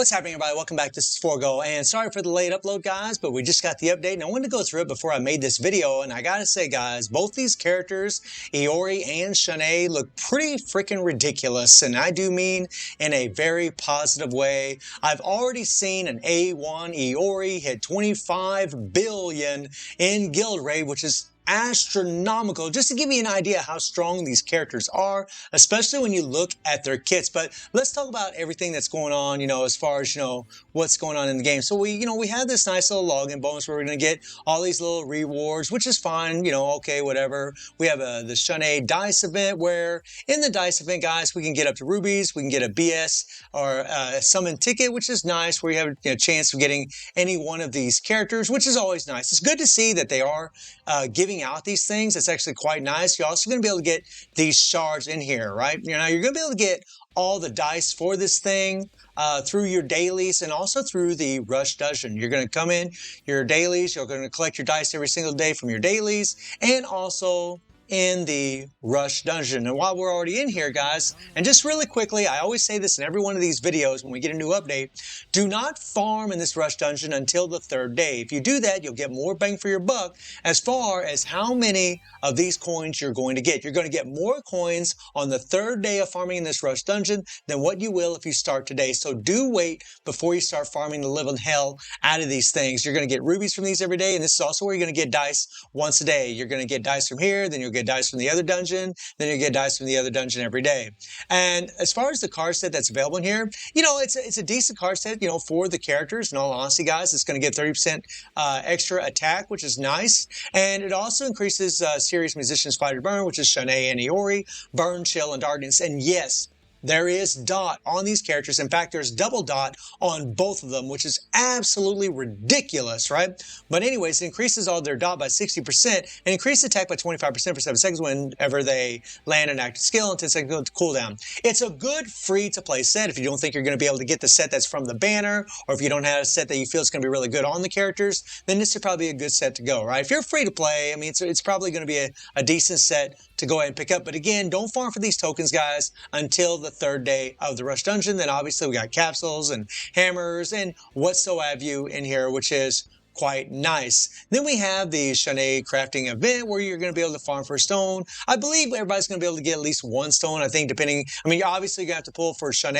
What's happening, everybody? Welcome back. This is Forgo, and sorry for the late upload, guys, but we just got the update, and I wanted to go through it before I made this video, and I gotta say, guys, both these characters, Iori and Shun, look pretty freaking ridiculous, and I do mean in a very positive way. I've already seen an A1 Iori hit 25 billion in guild raid, which is astronomical, just to give you an idea how strong these characters are, especially when you look at their kits. But let's talk about everything that's going on, as far as, what's going on in the game. So we had this nice little login bonus where we're going to get all these little rewards, which is fine, okay, whatever. We have the Shun dice event where in the dice event, guys, we can get up to rubies, we can get a BS or a summon ticket, which is nice, where you have a chance of getting any one of these characters, which is always nice. It's good to see that they are giving out these things. It's actually quite nice. You're also going to be able to get these shards in here, right? You're going to be able to get all the dice for this thing through your dailies and also through the rush dungeon. You're going to come in your dailies. You're going to collect your dice every single day from your dailies and also in the rush dungeon. And while we're already in here, guys, and just really quickly, I always say this in every one of these videos when we get a new update, do not farm in this rush dungeon until the third day. If you do that, you'll get more bang for your buck as far as how many of these coins you're going to get. You're going to get more coins on the third day of farming in this rush dungeon than what you will if you start today. So do wait before you start farming the living hell out of these things. You're going to get rubies from these every day, and this is also where you're going to get dice once a day. You're going to get dice from here, then you'll get dice from the other dungeon, then you get dice from the other dungeon every day. And as far as the card set that's available in here, it's a decent card set, for the characters. In all honesty, guys, it's going to get 30% extra attack, which is nice. And it also increases Serious Musicians Fighter Burn, which is Shun and Iori, Burn, Chill, and Darkness. And yes, there is dot on these characters. In fact, there's double dot on both of them, which is absolutely ridiculous, right? But anyways, it increases all their dot by 60% and increases attack by 25% for 7 seconds whenever they land an active skill and 10 seconds cooldown. It's a good free-to-play set if you don't think you're going to be able to get the set that's from the banner, or if you don't have a set that you feel is going to be really good on the characters, then this is probably a good set to go, right? If you're free-to-play, I mean, it's probably going to be a decent set to go ahead and pick up. But again, don't farm for these tokens, guys, until the third day of the rush dungeon. Then obviously we got capsules and hammers and whatsoever you in here, which is quite nice. Then we have the Shun crafting event where you're going to be able to farm for a stone. I believe everybody's going to be able to get at least one stone, I think, depending. I mean, you're obviously going to have to pull for Shun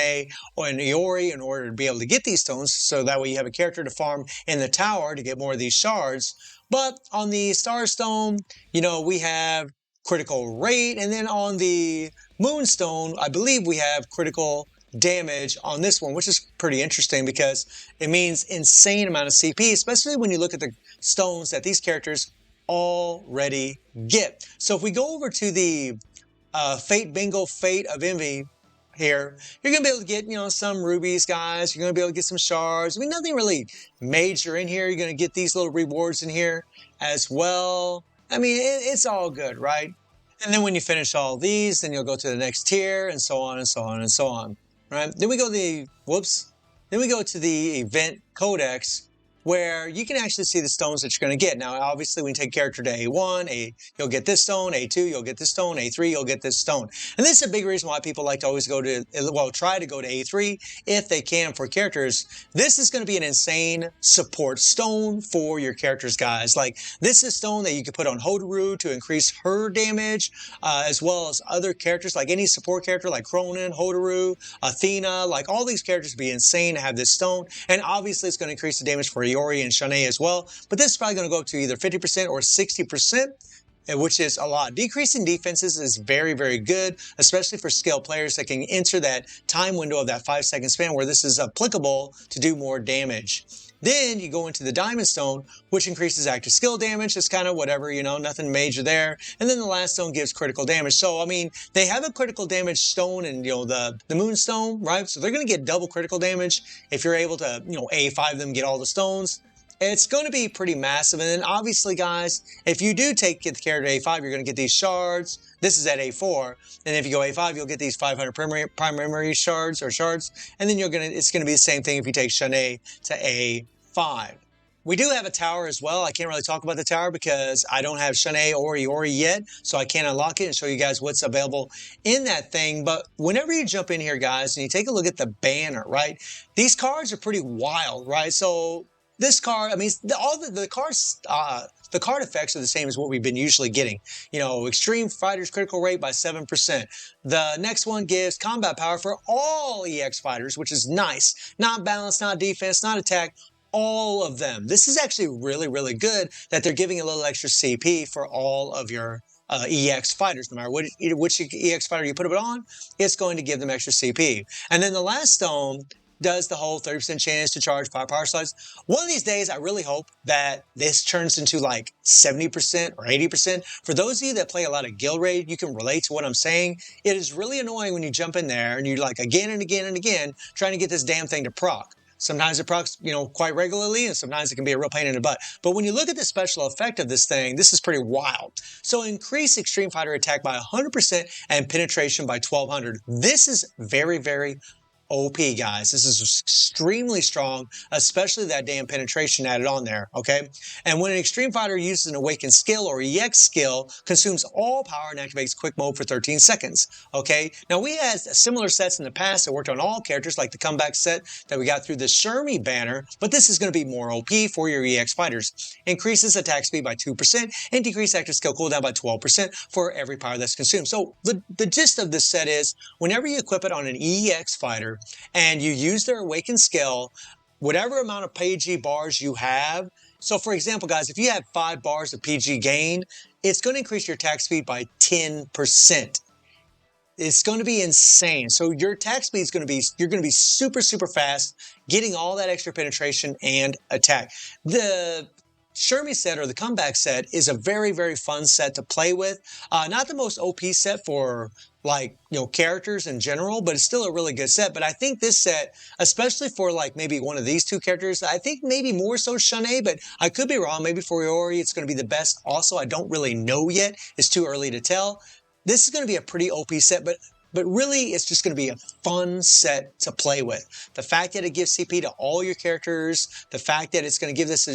or an Iori in order to be able to get these stones, so that way you have a character to farm in the tower to get more of these shards. But on the Star Stone, we have critical rate, and then on the Moonstone, I believe we have critical damage on this one, which is pretty interesting because it means insane amount of CP, especially when you look at the stones that these characters already get. So if we go over to the Fate Bingo Fate of Envy here, you're going to be able to get, some rubies, guys. You're going to be able to get some shards. I mean, nothing really major in here. You're going to get these little rewards in here as well. I mean, it's all good, right? And then when you finish all these, then you'll go to the next tier and so on and so on and so on, right? Then we go to the event codex, where you can actually see the stones that you're going to get. Now, obviously, when you take character to A1, you'll get this stone, A2, you'll get this stone, A3, you'll get this stone. And this is a big reason why people like to always try to go to A3 if they can for characters. This is going to be an insane support stone for your characters, guys. Like, this is stone that you can put on Hotaru to increase her damage, as well as other characters, like any support character like Cronin, Hotaru, Athena, like all these characters would be insane to have this stone. And obviously, it's going to increase the damage for Iori and Shun as well, but this is probably going to go up to either 50% or 60%, which is a lot. Decreasing defenses is very, very good, especially for skilled players that can enter that time window of that 5-second span where this is applicable to do more damage. Then you go into the Diamond Stone, which increases active skill damage. It's kind of whatever, nothing major there. And then the last stone gives critical damage. So, I mean, they have a critical damage stone in, the Moonstone, right? So they're going to get double critical damage if you're able to, A5 them, get all the stones. It's going to be pretty massive. And then obviously, guys, if you do get the character to A5, you're going to get these shards. This is at A4. And if you go A5, you'll get these 500 primary shards. And then it's going to be the same thing if you take Shun to A5. We do have a tower as well. I can't really talk about the tower because I don't have Shun or Iori yet, so I can't unlock it and show you guys what's available in that thing. But whenever you jump in here, guys, and you take a look at the banner, right? These cards are pretty wild, right? So this card, I mean, all the cards, the card effects are the same as what we've been usually getting. You know, extreme fighters critical rate by 7%. The next one gives combat power for all EX fighters, which is nice. Not balance, not defense, not attack, all of them. This is actually really, really good that they're giving a little extra CP for all of your EX fighters. No matter which EX fighter you put it on, it's going to give them extra CP. And then the last stone does the whole 30% chance to charge 5 power slides. One of these days, I really hope that this turns into like 70% or 80%. For those of you that play a lot of Guild Raid, you can relate to what I'm saying. It is really annoying when you jump in there and you're like again and again and again trying to get this damn thing to proc. Sometimes it procs, quite regularly, and sometimes it can be a real pain in the butt. But when you look at the special effect of this thing, this is pretty wild. So increase extreme fighter attack by 100% and penetration by 1200. This is very, very OP, guys. This is extremely strong, especially that damn penetration added on there, okay? And when an extreme fighter uses an awakened skill or EX skill, consumes all power and activates quick mode for 13 seconds, okay? Now, we had similar sets in the past that worked on all characters, like the comeback set that we got through the Shermie banner, but this is going to be more OP for your EX fighters. Increases attack speed by 2% and decrease active skill cooldown by 12% for every power that's consumed. So the gist of this set is, whenever you equip it on an EX fighter, and you use their awakened skill, whatever amount of PG bars you have. So for example, guys, if you have 5 bars of PG gain, it's going to increase your attack speed by 10%. It's going to be insane. So your attack speed is going to be, you're going to be super, super fast, getting all that extra penetration and attack. The Shermie set, or the comeback set, is a very, very fun set to play with. Not the most OP set for characters in general, but it's still a really good set. But I think this set, especially for like maybe one of these two characters, I think maybe more so Shun, but I could be wrong. Maybe for Iori, it's going to be the best. Also, I don't really know yet. It's too early to tell. This is going to be a pretty OP set, but really, it's just going to be a fun set to play with. The fact that it gives CP to all your characters, the fact that it's going to give this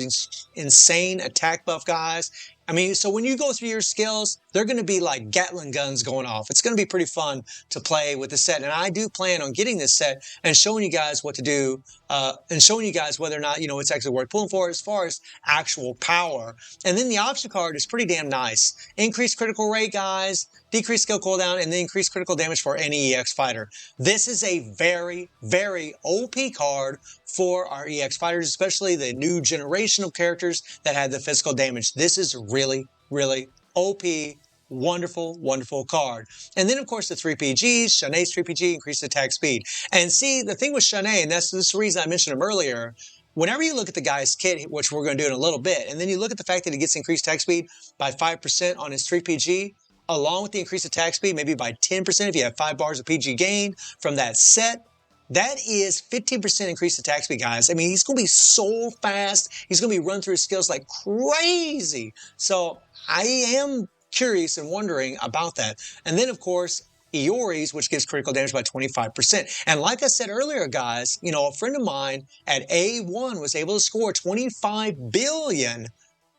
insane attack buff, guys. I mean, so when you go through your skills, they're going to be like Gatling guns going off. It's going to be pretty fun to play with the set. And I do plan on getting this set and showing you guys what to do, and showing you guys whether or not, it's actually worth pulling for as far as actual power. And then the option card is pretty damn nice. Increased critical rate, guys, decreased skill cooldown, and then increased critical damage for any EX fighter. This is a very, very OP card for our EX fighters, especially the new generational characters that had the physical damage. This is really, really OP, wonderful, wonderful card. And then, of course, the 3PGs, Shun's 3PG, increased attack speed. And see, the thing with Shun, and this is the reason I mentioned him earlier, whenever you look at the guy's kit, which we're going to do in a little bit, and then you look at the fact that he gets increased attack speed by 5% on his 3PG, along with the increased attack speed, maybe by 10% if you have 5 bars of PG gain from that set, that is 15% increased attack speed, guys. I mean, he's going to be so fast. He's going to be running through his skills like crazy. So I am curious and wondering about that. And then, of course, Iori's, which gives critical damage by 25%. And like I said earlier, guys, a friend of mine at A1 was able to score 25 billion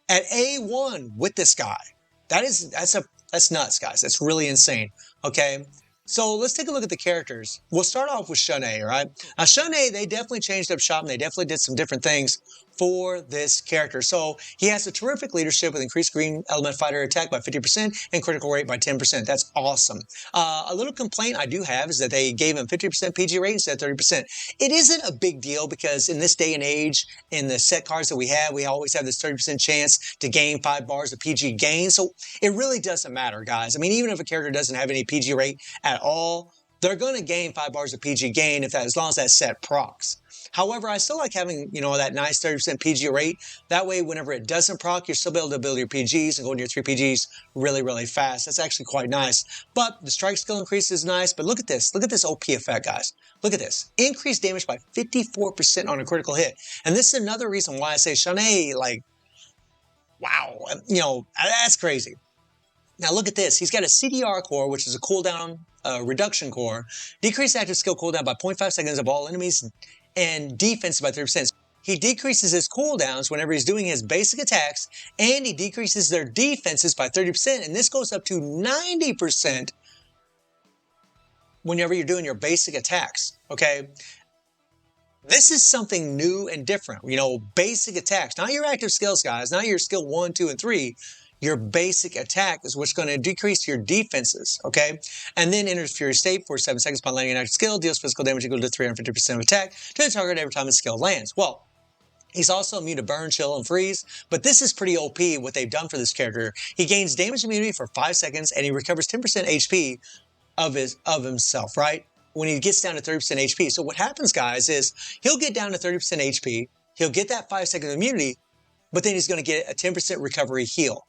at A1 with this guy. That's nuts, guys. That's really insane. Okay. So let's take a look at the characters. We'll start off with Shun, right? Now, Shun, they definitely changed up shop and they definitely did some different things for this character. So he has a terrific leadership with increased green element fighter attack by 50% and critical rate by 10%. That's awesome. A little complaint I do have is that they gave him 50% PG rate instead of 30%. It isn't a big deal because in this day and age, in the set cards that we always have this 30% chance to gain 5 bars of PG gain. So it really doesn't matter, guys. I mean, even if a character doesn't have any PG rate at all, they're going to gain 5 bars of PG gain as long as that set procs. However, I still like having, that nice 30% PG rate. That way, whenever it doesn't proc, you're still able to build your PGs and go into your 3 PGs really, really fast. That's actually quite nice. But the strike skill increase is nice. But look at this. Look at this OP effect, guys. Look at this. Increased damage by 54% on a critical hit. And this is another reason why I say Shun, wow, that's crazy. Now look at this. He's got a CDR core, which is a cooldown reduction core. Decreased active skill cooldown by 0.5 seconds of all enemies and defense by 30%. he decreases his cooldowns whenever he's doing his basic attacks, and he decreases their defenses by 30%, and this goes up to 90% whenever you're doing your basic attacks, okay? This is something new and different, basic attacks, not your active skills, guys, not your skill 1, 2, and 3. Your basic attack is what's going to decrease your defenses, okay? And then enters Fury State for 7 seconds upon landing an active skill, deals physical damage equal to 350% of attack to the target every time his skill lands. Well, he's also immune to burn, chill, and freeze, but this is pretty OP what they've done for this character. He gains damage immunity for 5 seconds, and he recovers 10% HP of himself, right? When he gets down to 30% HP. So what happens, guys, is he'll get down to 30% HP, he'll get that 5 second immunity, but then he's going to get a 10% recovery heal,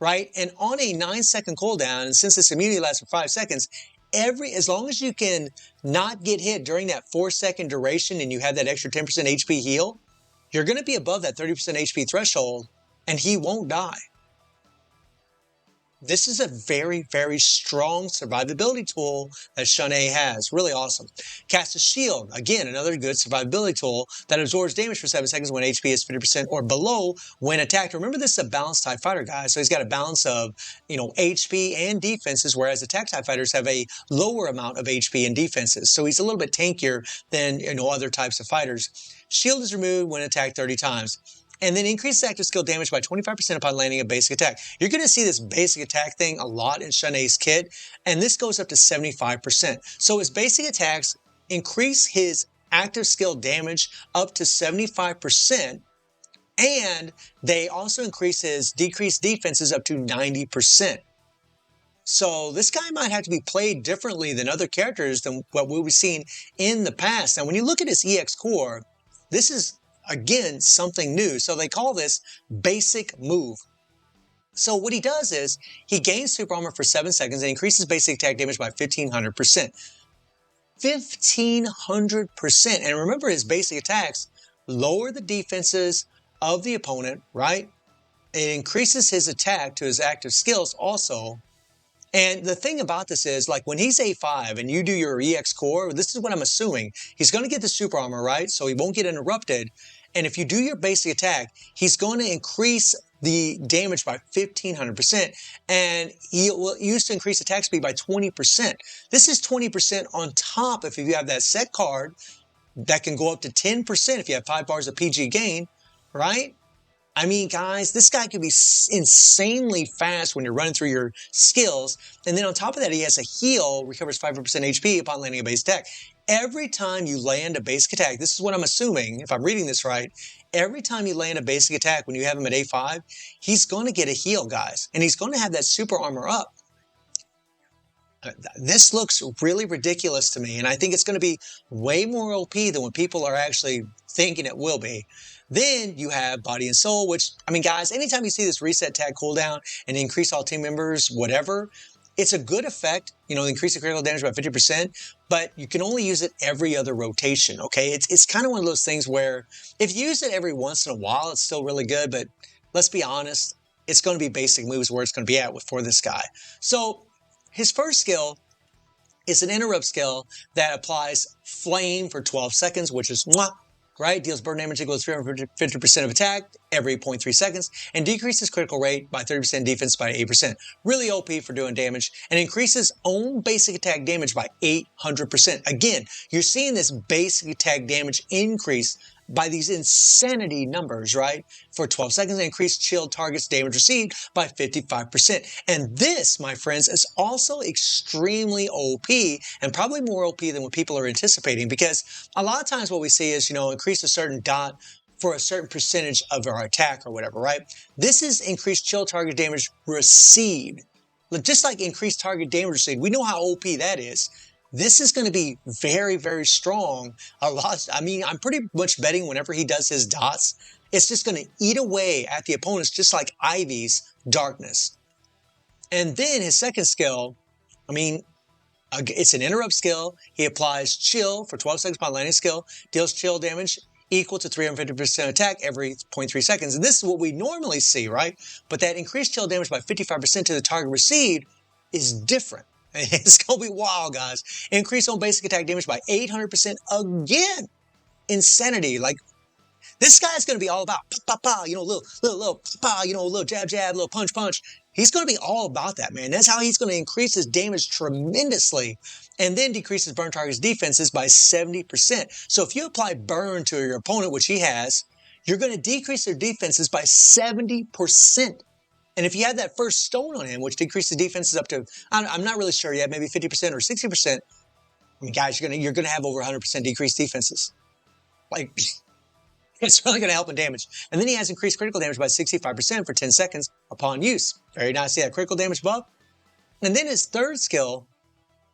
right? And on a 9-second cooldown, and since this immunity lasts for 5 seconds, as long as you can not get hit during that 4-second duration and you have that extra 10% HP heal, you're going to be above that 30% HP threshold, and he won't die. This is a very, very strong survivability tool that Shun has. Really awesome. Cast a Shield. Again, another good survivability tool that absorbs damage for 7 seconds when HP is 50% or below when attacked. Remember, this is a balanced TIE fighter, guys. So he's got a balance of, HP and defenses, whereas attack TIE fighters have a lower amount of HP and defenses. So he's a little bit tankier than, other types of fighters. Shield is removed when attacked 30 times. And then increases active skill damage by 25% upon landing a basic attack. You're going to see this basic attack thing a lot in Shun's kit, and this goes up to 75%. So his basic attacks increase his active skill damage up to 75%, and they also increase his decreased defenses up to 90%. So this guy might have to be played differently than other characters than what we've seen in the past. Now, when you look at his EX core, this is again, something new. So they call this basic move. So what he does is he gains super armor for 7 seconds and increases basic attack damage by 1,500%. 1,500%. And remember, his basic attacks lower the defenses of the opponent, right? It increases his attack to his active skills also. And the thing about this is, like, when he's A5 and you do your EX core, this is what I'm assuming. He's going to get the super armor, right? So he won't get interrupted. And if you do your basic attack, he's going to increase the damage by 1,500%. And he will use to increase attack speed by 20%. This is 20% on top if you have that set card that can go up to 10% if you have 5 bars of PG gain, right? I mean, guys, this guy can be insanely fast when you're running through your skills. And then on top of that, he has a heal, recovers 5% HP upon landing a base attack. Every time you land a basic attack, this is what I'm assuming, if I'm reading this right, every time you land a basic attack when you have him at A5, he's going to get a heal, guys. And he's going to have that super armor up. This looks really ridiculous to me, and I think it's going to be way more OP than what people are actually thinking it will be. Then you have Body and Soul, which, I mean, guys, anytime you see this reset tag cooldown and increase all team members, whatever, it's a good effect, increase the critical damage by 50%, but you can only use it every other rotation, okay? It's kind of one of those things where if you use it every once in a while, it's still really good, but let's be honest, it's going to be basic moves where it's going to be at for this guy. So his first skill is an interrupt skill that applies flame for 12 seconds, which is right? Deals burn damage equal to 350% of attack every 0.3 seconds, and decreases critical rate by 30%, defense by 8%. Really OP for doing damage, and increases own basic attack damage by 800%. Again, you're seeing this basic attack damage increase by these insanity numbers, right? For 12 seconds, increased shield targets damage received by 55%. And this, my friends, is also extremely OP, and probably more OP than what people are anticipating, because a lot of times what we see is, increase a certain dot for a certain percentage of our attack or whatever, right? This is increased shield target damage received. Just like increased target damage received, we know how OP that is. This is going to be very, very strong. I'm pretty much betting whenever he does his dots, it's just going to eat away at the opponents, just like Ivy's darkness. And then his second skill, it's an interrupt skill. He applies chill for 12 seconds upon landing skill, deals chill damage equal to 350% attack every 0.3 seconds. And this is what we normally see, right? But that increased chill damage by 55% to the target received is different. It's going to be wild, guys. Increase on basic attack damage by 800% again. Insanity. Like, This guy's going to be all about pa, pa, pa, little, pa, little jab, jab, little punch, punch. He's going to be all about that, man. That's how he's going to increase his damage tremendously and then decrease his burn target's defenses by 70%. So if you apply burn to your opponent, which he has, you're going to decrease their defenses by 70%. And if you had that first stone on him, which decreases defenses up to, I'm not really sure yet, maybe 50% or 60%, I mean, guys, you're gonna have over 100% decreased defenses. Like, it's really gonna help in damage. And then he has increased critical damage by 65% for 10 seconds upon use. Very nice. See that critical damage buff? And then his third skill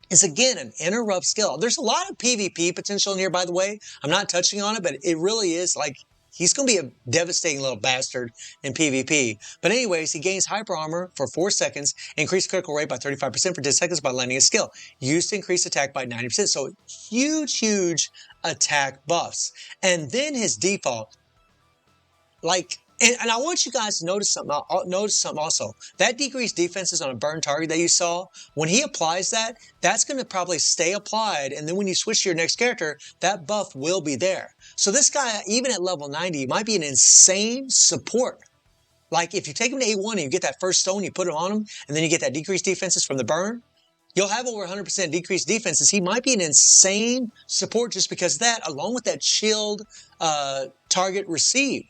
is, again, an interrupt skill. There's a lot of PvP potential in here, by the way. I'm not touching on it, but it really is like, he's going to be a devastating little bastard in PvP. But anyways, he gains hyper armor for 4 seconds, increased critical rate by 35% for 10 seconds by landing a skill. Used to increase attack by 90%. So huge attack buffs. And then his default, like, and I want you guys to notice something also. That decreased defenses on a burn target that you saw, when he applies that, that's going to probably stay applied. And then when you switch to your next character, that buff will be there. So this guy, even at level 90, might be an insane support. Like if you take him to A1 and you get that first stone, you put it on him, and then you get that decreased defenses from the burn, you'll have over 100% decreased defenses. He might be an insane support just because of that, along with that chilled target receive.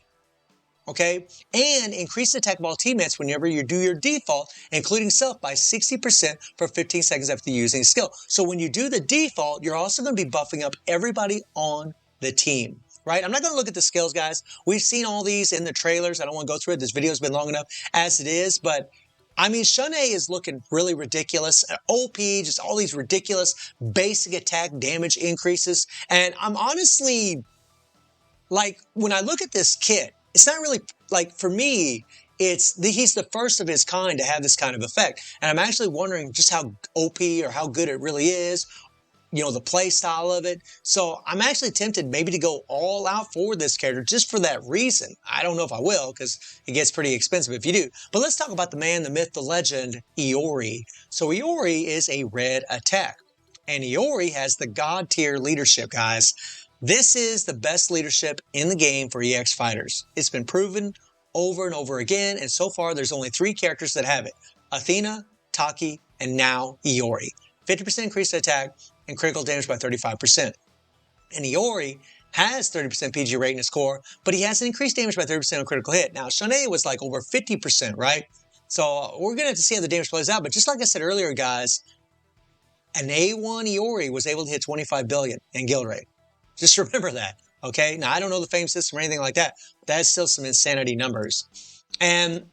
Okay, and increase attack of all teammates whenever you do your default, including self, by 60% for 15 seconds after using skill. So when you do the default, you're also going to be buffing up everybody on the team, right? I'm not going to look at the skills, guys. We've seen all these in the trailers. I don't want to go through it. This video's been long enough as it is, but I mean, Shun is looking really ridiculous. OP, just all these ridiculous basic attack damage increases. And I'm honestly, like, when I look at this kit, it's not really, like, for me, he's the first of his kind to have this kind of effect. And I'm actually wondering just how OP or how good it really is, the play style of it. So I'm actually tempted maybe to go all out for this character just for that reason. I don't know if I will, because it gets pretty expensive if you do. But let's talk about the man, the myth, the legend, Iori. So Iori is a red attack. And Iori has the god tier leadership, guys. This is the best leadership in the game for EX fighters. It's been proven over and over again, and so far there's only 3 characters that have it. Athena, Taki, and now Iori. 50% increased attack and critical damage by 35%. And Iori has 30% PG rate in his core, but he has an increased damage by 30% on critical hit. Now, Shun was like over 50%, right? So we're going to have to see how the damage plays out, but just like I said earlier, guys, an A1 Iori was able to hit 25 billion in guild rate. Just remember that, okay? Now, I don't know the fame system or anything like that, but that's still some insanity numbers. And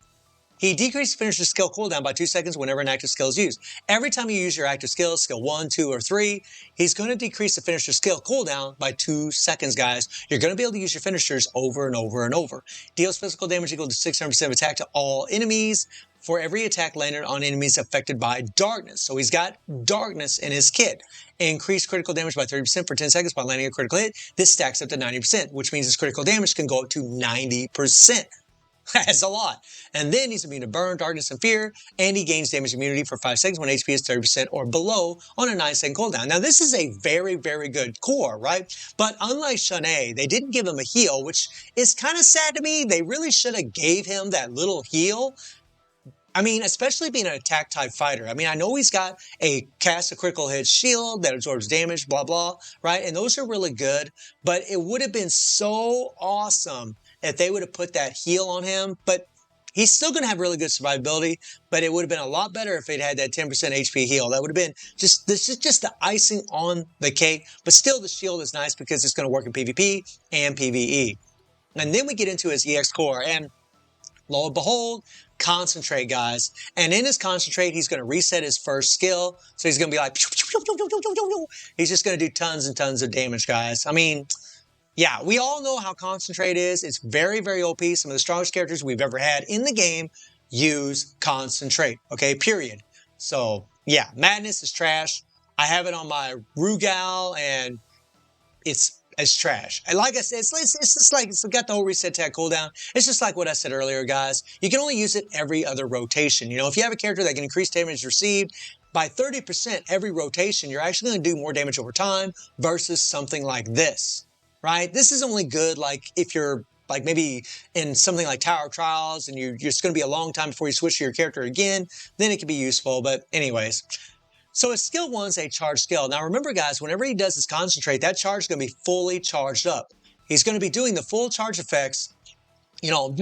he decreased finisher skill cooldown by 2 seconds whenever an active skill is used. Every time you use your active skill, skill 1, 2, or 3, he's going to decrease the finisher skill cooldown by 2 seconds, guys. You're going to be able to use your finishers over and over and over. Deals physical damage equal to 600% of attack to all enemies for every attack landed on enemies affected by darkness. So he's got darkness in his kit. Increased critical damage by 30% for 10 seconds by landing a critical hit. This stacks up to 90%, which means his critical damage can go up to 90%. That's a lot. And then he's immune to burn, darkness, and fear, and he gains damage immunity for 5 seconds when HP is 30% or below on a 9-second cooldown. Now, this is a very good core, right? But unlike Shun, they didn't give him a heal, which is kind of sad to me. They really should have gave him that little heal. I mean, especially being an attack type fighter. I mean, I know he's got a cast a critical hit shield that absorbs damage, blah, blah, right? And those are really good, but it would have been so awesome if they would have put that heal on him. But he's still going to have really good survivability, but it would have been a lot better if they'd had that 10% HP heal. That would have been this is just the icing on the cake, but still the shield is nice because it's going to work in PvP and PvE. And then we get into his EX core, and lo and behold, concentrate, guys. And in his concentrate, he's going to reset his first skill. So he's going to be like, he's just going to do tons and tons of damage, guys. I mean, yeah, we all know how concentrate is. It's very OP. Some of the strongest characters we've ever had in the game use concentrate, okay, period. So, yeah, Madness is trash. I have it on my Rugal, and it's trash. And like I said, it's just like, it's got the whole reset attack cooldown. It's just like what I said earlier, guys. You can only use it every other rotation. If you have a character that can increase damage received by 30% every rotation, you're actually going to do more damage over time versus something like this. right? This is only good like if you're like maybe in something like Tower of Trials and you're just going to be a long time before you switch to your character again, then it can be useful. But anyways, so his skill 1's a charged skill. Now remember guys, whenever he does his concentrate, that charge is going to be fully charged up. He's going to be doing the full charge effects, you know,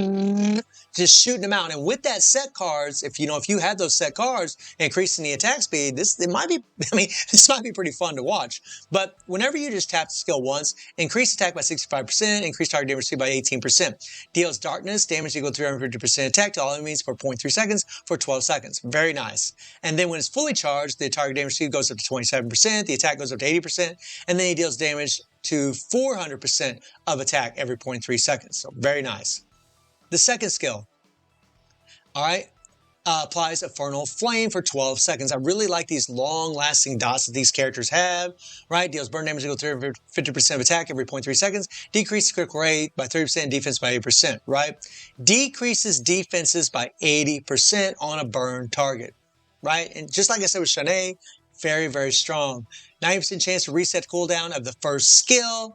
just shooting them out. And with that set cards, if you have those set cards, increasing the attack speed, this might be pretty fun to watch. But whenever you just tap the skill once, increase attack by 65%, increase target damage speed by 18%. Deals darkness, damage equal to 350% attack to all enemies for 0.3 seconds for 12 seconds. Very nice. And then when it's fully charged, the target damage speed goes up to 27%, the attack goes up to 80%, and then he deals damage to 400% of attack every 0.3 seconds. So very nice. The second skill, all right, applies Infernal Flame for 12 seconds. I really like these long-lasting dots that these characters have, right? Deals burn damage equal to 50% of attack every 0.3 seconds. Decreases critical rate by 30% and defense by 8%, right? Decreases defenses by 80% on a burn target, right? And just like I said with Shun, very, very strong. 90% chance to reset the cooldown of the first skill,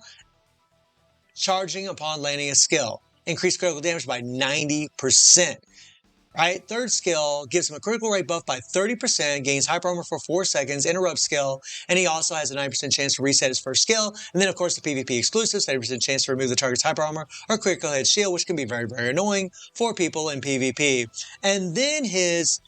charging upon landing a skill. Increase critical damage by 90%. Right? Third skill gives him a critical rate buff by 30%, gains hyper armor for 4 seconds, interrupt skill, and he also has a 90% chance to reset his first skill. And then, of course, the PvP exclusives, 30% chance to remove the target's hyper armor or critical hit shield, which can be very, very annoying for people in PvP. And then his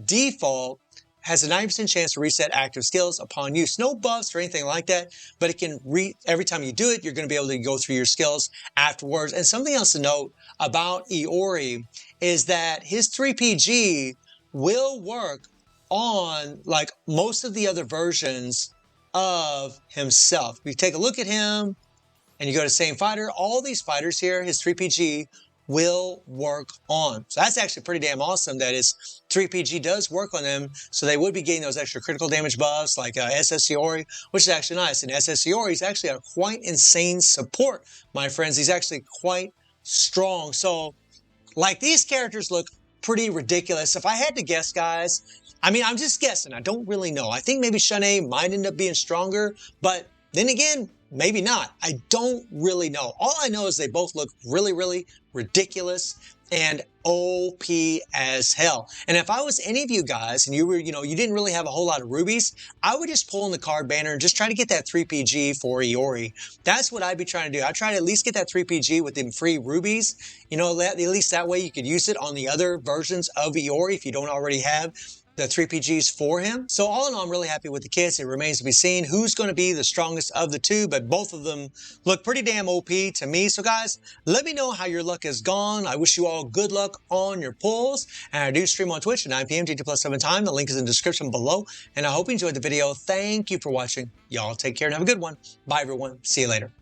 default has a 90% chance to reset active skills upon use. No buffs or anything like that, but it can every time you do it, you're going to be able to go through your skills afterwards. And something else to note about Iori is that his 3PG will work on like most of the other versions of himself. If you take a look at him and you go to same fighter, all these fighters here, his 3PG will work on. So that's actually pretty damn awesome that his 3PG does work on them, so they would be getting those extra critical damage buffs like SS Iori, which is actually nice. And SS Iori is actually a quite insane support, my friends. He's actually quite strong. So, like, these characters look pretty ridiculous. If I had to guess, guys, I mean, I'm just guessing. I don't really know. I think maybe Shun might end up being stronger, but then again, maybe not. I don't really know. All I know is they both look really, really ridiculous and OP as hell. And if I was any of you guys and you were, you didn't really have a whole lot of rubies, I would just pull in the card banner and just try to get that 3PG for Iori. That's what I'd be trying to do. I'd try to at least get that 3PG with them free rubies. At least that way you could use it on the other versions of Iori if you don't already have the 3PGs for him. So all in all, I'm really happy with the kits. It remains to be seen who's going to be the strongest of the two, but both of them look pretty damn OP to me. So guys, let me know how your luck has gone. I wish you all good luck on your pulls. And I do stream on Twitch at 9 p.m. GT+7 time. The link is in the description below. And I hope you enjoyed the video. Thank you for watching. Y'all take care and have a good one. Bye everyone. See you later.